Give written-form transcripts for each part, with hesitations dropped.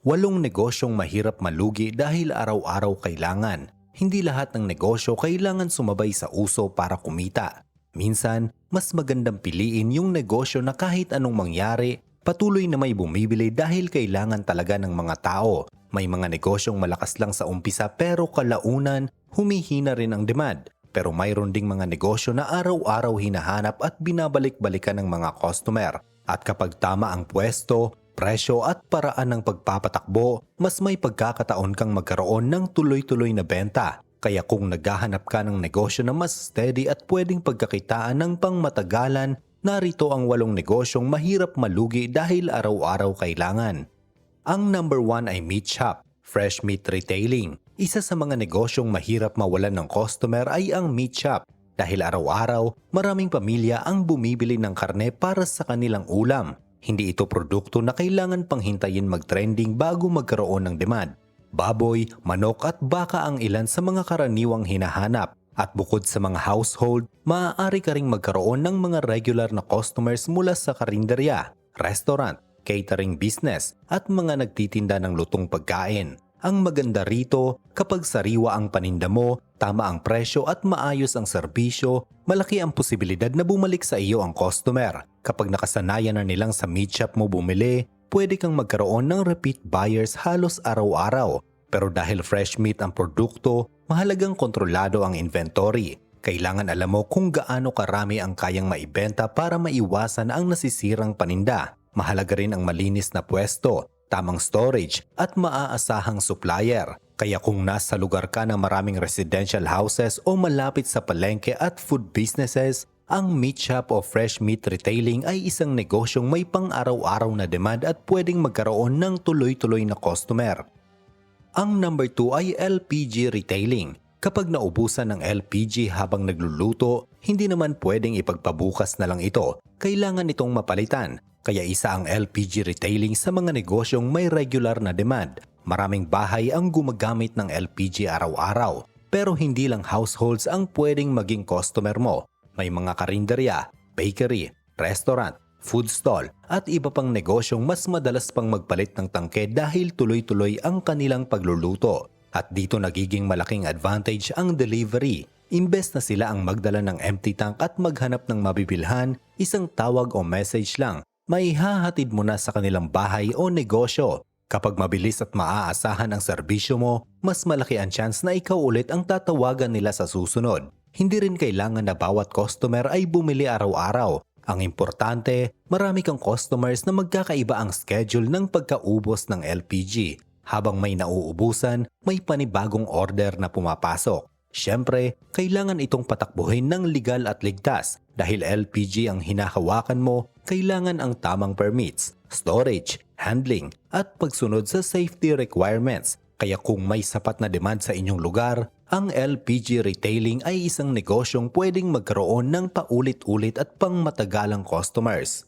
8 negosyong mahirap malugi dahil araw-araw kailangan. Hindi lahat ng negosyo kailangan sumabay sa uso para kumita. Minsan, mas magandang piliin yung negosyo na kahit anong mangyari, patuloy na may bumibili dahil kailangan talaga ng mga tao. May mga negosyong malakas lang sa umpisa pero kalaunan, humihina rin ang demand. Pero mayroon ding mga negosyo na araw-araw hinahanap at binabalik-balikan ng mga customer. At kapag tama ang pwesto, presyo at paraan ng pagpapatakbo, mas may pagkakataon kang magkaroon ng tuloy-tuloy na benta. Kaya kung naghahanap ka ng negosyo na mas steady at pwedeng pagkakitaan ng pangmatagalan, narito ang 8 negosyong mahirap malugi dahil araw-araw kailangan. Ang number 1 ay meat shop, fresh meat retailing. Isa sa mga negosyong mahirap mawalan ng customer ay ang meat shop. Dahil araw-araw, maraming pamilya ang bumibili ng karne para sa kanilang ulam. Hindi ito produkto na kailangan pang hintayin mag-trending bago magkaroon ng demand. Baboy, manok at baka ang ilan sa mga karaniwang hinahanap. At bukod sa mga household, maaari ka ring magkaroon ng mga regular na customers mula sa karinderya, restaurant, catering business at mga nagtitinda ng lutong pagkain. Ang maganda rito, kapag sariwa ang paninda mo, tama ang presyo at maayos ang serbisyo, malaki ang posibilidad na bumalik sa iyo ang customer. Kapag nakasanayan na nilang sa meat shop mo bumili, pwede kang magkaroon ng repeat buyers halos araw-araw. Pero dahil fresh meat ang produkto, mahalagang kontrolado ang inventory. Kailangan alam mo kung gaano karami ang kayang maibenta para maiwasan ang nasisirang paninda. Mahalaga rin ang malinis na pwesto, tamang storage at maaasahang supplier. Kaya kung nasa lugar ka na maraming residential houses o malapit sa palengke at food businesses, ang meat shop o fresh meat retailing ay isang negosyong may pang-araw-araw na demand at pwedeng magkaroon ng tuloy-tuloy na customer. Ang number 2 ay LPG retailing. Kapag naubusan ng LPG habang nagluluto, hindi naman pwedeng ipagpabukas na lang ito. Kailangan itong mapalitan. Kaya isa ang LPG retailing sa mga negosyong may regular na demand. Maraming bahay ang gumagamit ng LPG araw-araw. Pero hindi lang households ang pwedeng maging customer mo. May mga karinderya, bakery, restaurant, food stall at iba pang negosyong mas madalas pang magpalit ng tangke dahil tuloy-tuloy ang kanilang pagluluto. At dito nagiging malaking advantage ang delivery. Imbes na sila ang magdala ng empty tank at maghanap ng mabibilhan, isang tawag o message lang, may hahatid mo na sa kanilang bahay o negosyo. Kapag mabilis at maaasahan ang serbisyo mo, mas malaki ang chance na ikaw ulit ang tatawagan nila sa susunod. Hindi rin kailangan na bawat customer ay bumili araw-araw. Ang importante, marami kang customers na magkakaiba ang schedule ng pagkaubos ng LPG. Habang may nauubusan, may panibagong order na pumapasok. Siyempre, kailangan itong patakbuhin ng legal at ligtas. Dahil LPG ang hinahawakan mo, kailangan ang tamang permits, storage, handling, at pagsunod sa safety requirements. Kaya kung may sapat na demand sa inyong lugar, ang LPG retailing ay isang negosyong pwedeng magkaroon ng paulit-ulit at pangmatagalang customers.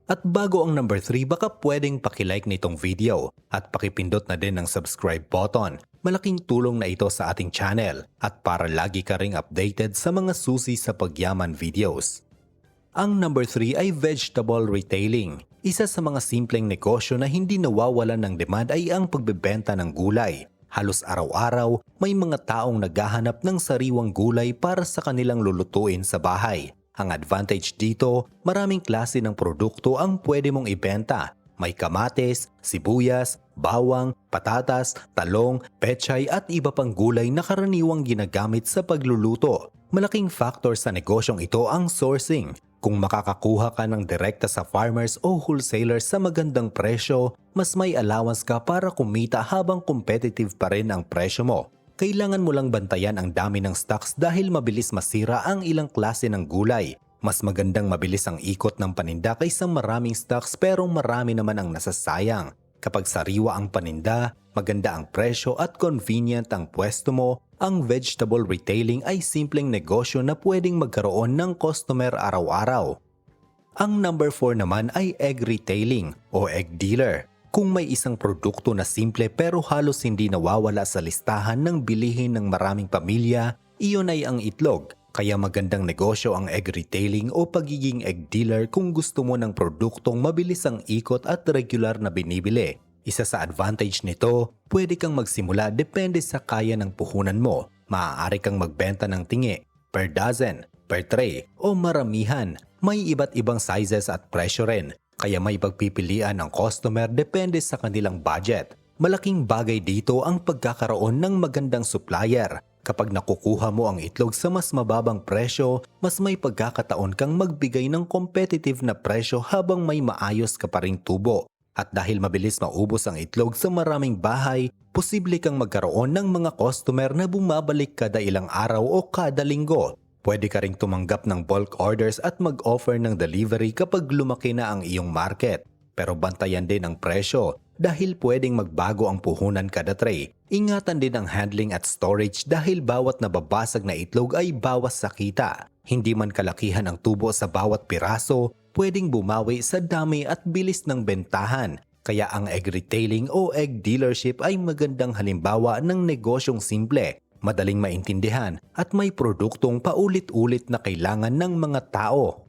At bago ang number 3, baka pwedeng pakilike nitong video at pakipindot na din ng subscribe button. Malaking tulong na ito sa ating channel at para lagi ka ring updated sa mga susi sa pagyaman videos. Ang number 3 ay vegetable retailing. Isa sa mga simpleng negosyo na hindi nawawalan ng demand ay ang pagbebenta ng gulay. Halos araw-araw, may mga taong naghahanap ng sariwang gulay para sa kanilang lulutuin sa bahay. Ang advantage dito, maraming klase ng produkto ang pwede mong ibenta. May kamates, sibuyas, bawang, patatas, talong, pechay at iba pang gulay na karaniwang ginagamit sa pagluluto. Malaking factor sa negosyong ito ang sourcing. Kung makakakuha ka ng direkta sa farmers o wholesalers sa magandang presyo, mas may allowance ka para kumita habang competitive pa rin ang presyo mo. Kailangan mo lang bantayan ang dami ng stocks dahil mabilis masira ang ilang klase ng gulay. Mas magandang mabilis ang ikot ng paninda kaysa maraming stocks pero marami naman ang nasasayang. Kapag sariwa ang paninda, maganda ang presyo at convenient ang pwesto mo, ang vegetable retailing ay simpleng negosyo na pwedeng magkaroon ng customer araw-araw. Ang number 4 naman ay egg retailing o egg dealer. Kung may isang produkto na simple pero halos hindi nawawala sa listahan ng bilihin ng maraming pamilya, iyon ay ang itlog. Kaya magandang negosyo ang egg retailing o pagiging egg dealer kung gusto mo ng produktong mabilis ang ikot at regular na binibili. Isa sa advantage nito, pwede kang magsimula depende sa kaya ng puhunan mo. Maaari kang magbenta ng tingi, per dozen, per tray, o maramihan. May iba't ibang sizes at presyo rin, kaya may pagpipilian ng customer depende sa kanilang budget. Malaking bagay dito ang pagkakaroon ng magandang supplier. Kapag nakukuha mo ang itlog sa mas mababang presyo, mas may pagkakataon kang magbigay ng competitive na presyo habang may maayos ka pa ring tubo. At dahil mabilis maubos ang itlog sa maraming bahay, posible kang magkaroon ng mga customer na bumabalik kada ilang araw o kada linggo. Pwede ka ring tumanggap ng bulk orders at mag-offer ng delivery kapag lumaki na ang iyong market. Pero bantayan din ang presyo dahil pwedeng magbago ang puhunan kada tray. Ingatan din ang handling at storage dahil bawat nababasag na itlog ay bawas sa kita. Hindi man kalakihan ang tubo sa bawat piraso, pwedeng bumawi sa dami at bilis ng bentahan. Kaya ang egg retailing o egg dealership ay magandang halimbawa ng negosyong simple, madaling maintindihan at may produktong paulit-ulit na kailangan ng mga tao.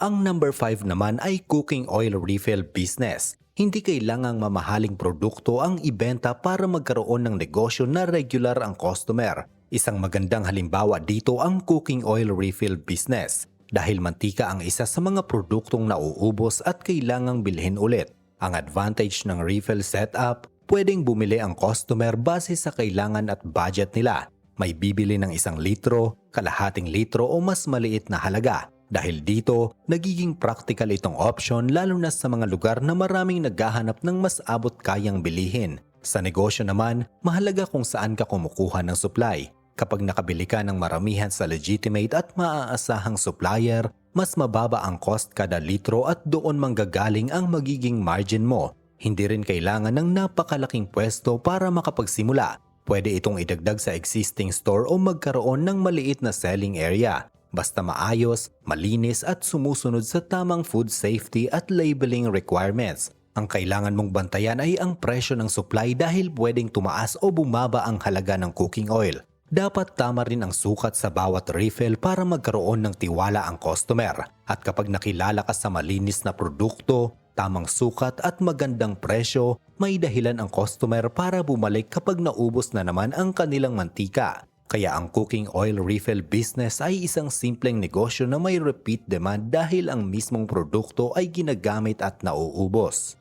Ang number 5 naman ay cooking oil refill business. Hindi kailangang mamahaling produkto ang ibenta para magkaroon ng negosyo na regular ang customer. Isang magandang halimbawa dito ang cooking oil refill business. Dahil mantika ang isa sa mga produktong nauubos at kailangang bilhin ulit. Ang advantage ng refill setup, pwedeng bumili ang customer base sa kailangan at budget nila. May bibili ng 1 litro, kalahating litro o mas maliit na halaga. Dahil dito, nagiging practical itong option lalo na sa mga lugar na maraming naghahanap ng mas abot kayang bilihin. Sa negosyo naman, mahalaga kung saan ka kumukuha ng supply. Kapag nakabili ka ng maramihan sa legitimate at maaasahang supplier, mas mababa ang cost kada litro at doon manggagaling ang magiging margin mo. Hindi rin kailangan ng napakalaking pwesto para makapagsimula. Pwede itong idagdag sa existing store o magkaroon ng maliit na selling area. Basta maayos, malinis at sumusunod sa tamang food safety at labeling requirements. Ang kailangan mong bantayan ay ang presyo ng supply dahil pwedeng tumaas o bumaba ang halaga ng cooking oil. Dapat tama rin ang sukat sa bawat refill para magkaroon ng tiwala ang customer. At kapag nakilala ka sa malinis na produkto, tamang sukat at magandang presyo, may dahilan ang customer para bumalik kapag naubos na naman ang kanilang mantika. Kaya ang cooking oil refill business ay isang simpleng negosyo na may repeat demand dahil ang mismong produkto ay ginagamit at nauubos.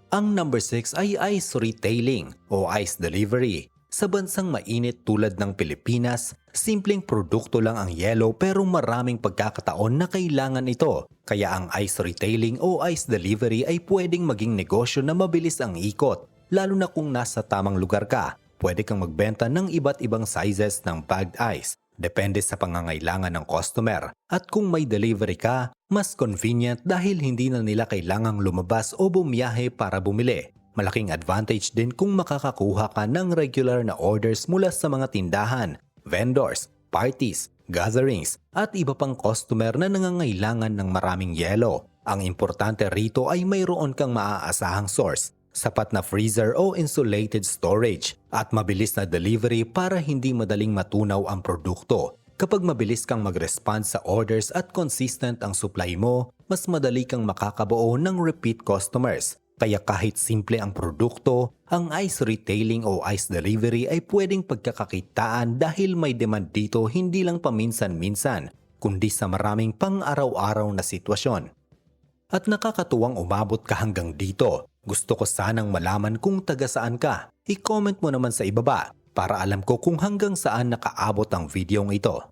Ang number 6 ay ice retailing o ice delivery. Sa bansang mainit tulad ng Pilipinas, simpleng produkto lang ang yelo pero maraming pagkakataon na kailangan ito. Kaya ang ice retailing o ice delivery ay pwedeng maging negosyo na mabilis ang ikot, lalo na kung nasa tamang lugar ka. Pwede kang magbenta ng iba't ibang sizes ng bagged ice. Depende sa pangangailangan ng customer. At kung may delivery ka, mas convenient dahil hindi na nila kailangang lumabas o bumiyahe para bumili. Malaking advantage din kung makakakuha ka ng regular na orders mula sa mga tindahan, vendors, parties, gatherings, at iba pang customer na nangangailangan ng maraming yelo. Ang importante rito ay mayroon kang maaasahang source, sapat na freezer o insulated storage, at mabilis na delivery para hindi madaling matunaw ang produkto. Kapag mabilis kang mag-respond sa orders at consistent ang supply mo, mas madali kang makakabuo ng repeat customers. Kaya kahit simple ang produkto, ang ice retailing o ice delivery ay pwedeng pagkakakitaan dahil may demand dito hindi lang paminsan-minsan, kundi sa maraming pang-araw-araw na sitwasyon. At nakakatuwang umabot ka hanggang dito. Gusto ko sanang malaman kung taga saan ka. I-comment mo naman sa ibaba para alam ko kung hanggang saan nakaabot ang videong ito.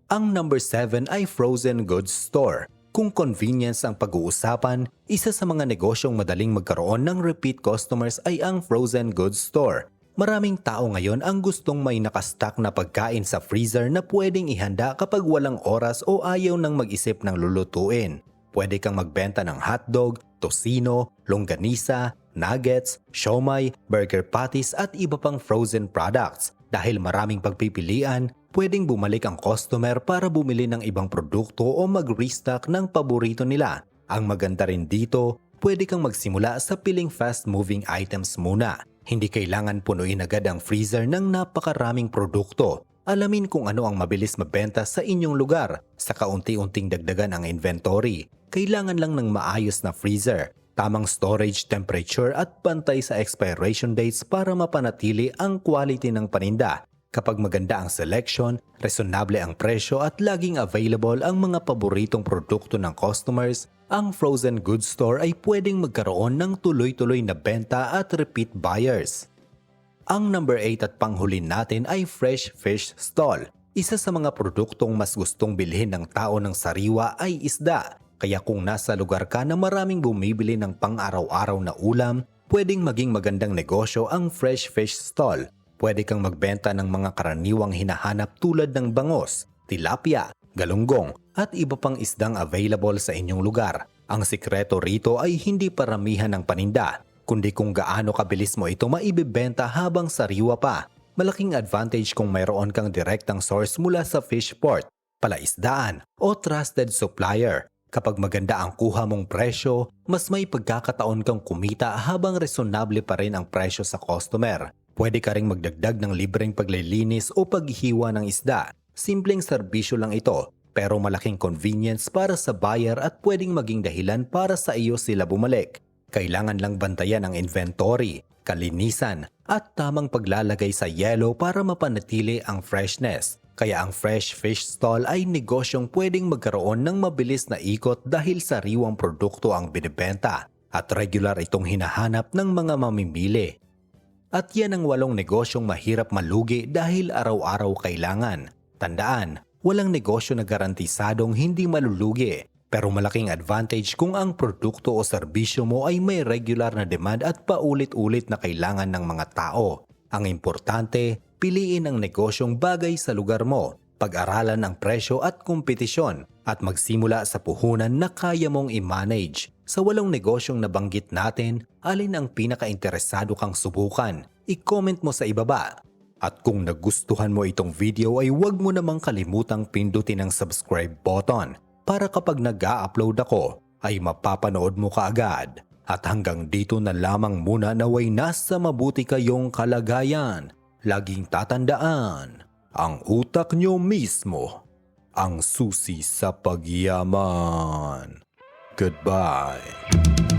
Ang number 7 ay frozen goods store. Kung convenience ang pag-uusapan, isa sa mga negosyong madaling magkaroon ng repeat customers ay ang frozen goods store. Maraming tao ngayon ang gustong may nakastock na pagkain sa freezer na pwedeng ihanda kapag walang oras o ayaw nang mag-isip ng lulutuin. Pwede kang magbenta ng hotdog, tocino, longganisa, nuggets, siomai, burger patties at iba pang frozen products. Dahil maraming pagpipilian, pwedeng bumalik ang customer para bumili ng ibang produkto o mag-restock ng paborito nila. Ang maganda rin dito, pwede kang magsimula sa piling fast-moving items muna. Hindi kailangan punuin agad ang freezer ng napakaraming produkto. Alamin kung ano ang mabilis mabenta sa inyong lugar. Sa kaunti-unting dagdagan ang inventory, kailangan lang ng maayos na freezer. tamang storage temperature at pantay sa expiration dates para mapanatili ang quality ng paninda. Kapag maganda ang selection, resonable ang presyo at laging available ang mga paboritong produkto ng customers, ang frozen goods store ay pwedeng magkaroon ng tuloy-tuloy na benta at repeat buyers. Ang number 8 at panghuli natin ay fresh fish stall. Isa sa mga produktong mas gustong bilhin ng tao ng sariwa ay isda. Kaya kung nasa lugar ka na maraming bumibili ng pang-araw-araw na ulam, pwedeng maging magandang negosyo ang fresh fish stall. Pwede kang magbenta ng mga karaniwang hinahanap tulad ng bangos, tilapia, galunggong at iba pang isdang available sa inyong lugar. Ang sikreto rito ay hindi paramihan ng paninda, kundi kung gaano kabilis mo ito maibibenta habang sariwa pa. Malaking advantage kung mayroon kang direktang source mula sa fish port, palaisdaan o trusted supplier. Kapag maganda ang kuha mong presyo, mas may pagkakataon kang kumita habang resonable pa rin ang presyo sa customer. Pwede ka ring magdagdag ng libreng paglilinis o paghihiwa ng isda. Simpleng serbisyo lang ito, pero malaking convenience para sa buyer at pwedeng maging dahilan para sa iyo sila bumalik. Kailangan lang bantayan ang inventory, kalinisan, at tamang paglalagay sa yelo para mapanatili ang freshness. Kaya ang fresh fish stall ay negosyong pwedeng magkaroon ng mabilis na ikot dahil sariwang produkto ang binibenta at regular itong hinahanap ng mga mamimili. At yan ang 8 negosyong mahirap malugi dahil araw-araw kailangan. Tandaan, walang negosyo na garantisadong hindi malulugi, pero malaking advantage kung ang produkto o serbisyo mo ay may regular na demand at paulit-ulit na kailangan ng mga tao. Ang importante, piliin ang negosyong bagay sa lugar mo, pag-aralan ang presyo at kompetisyon, at magsimula sa puhunan na kaya mong i-manage. Sa 8 negosyong nabanggit natin, alin ang pinaka-interesado kang subukan? I-comment mo sa ibaba. At kung nagustuhan mo itong video ay huwag mo namang kalimutang pindutin ang subscribe button para kapag nag-a-upload ako ay mapapanood mo kaagad. At hanggang dito na lamang muna, naway nasa mabuti kayong kalagayan. Laging tatandaan, ang utak nyo mismo ang susi sa pagyaman. Goodbye.